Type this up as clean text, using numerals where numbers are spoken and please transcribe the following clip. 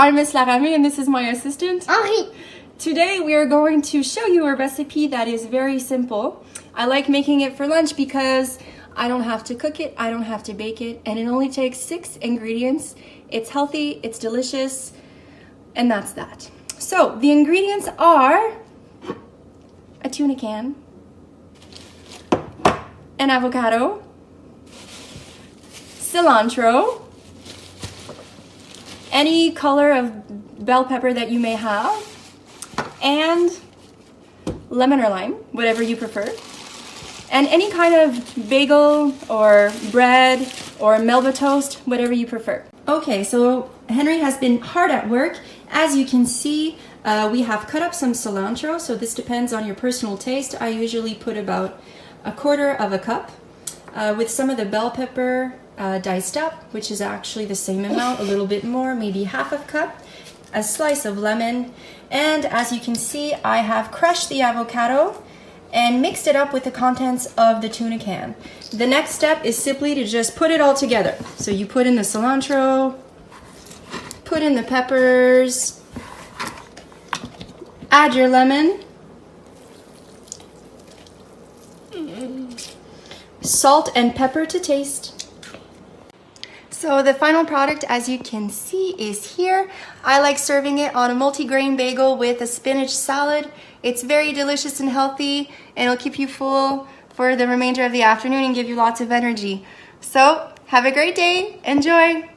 I'm Miss Laramée and this is my assistant, Henri. Today we are going to show you a recipe that is very simple. I like making it for lunch because I don't have to cook it, I don't have to bake it, and it only takes 6 ingredients. It's healthy, it's delicious, and that's that. So the ingredients are a tuna can, an avocado, cilantro, any color of bell pepper that you may have, and lemon or lime, whatever you prefer, and any kind of bagel or bread or Melba toast, whatever you prefer. Okay, so Henry has been hard at work. As you can see, we have cut up some cilantro, so this depends on your personal taste. I usually put about 1/4 of a cup with some of the bell pepper diced up, which is actually the same amount, a little bit more, maybe 1/2 cup, a slice of lemon, and as you can see, I have crushed the avocado and mixed it up with the contents of the tuna can. The next step is simply to just put it all together. So you put in the cilantro, put in the peppers, add your lemon, salt and pepper to taste. So the final product, as you can see, is here. I like serving it on a multi-grain bagel with a spinach salad. It's very delicious and healthy, and it'll keep you full for the remainder of the afternoon and give you lots of energy. So have a great day. Enjoy.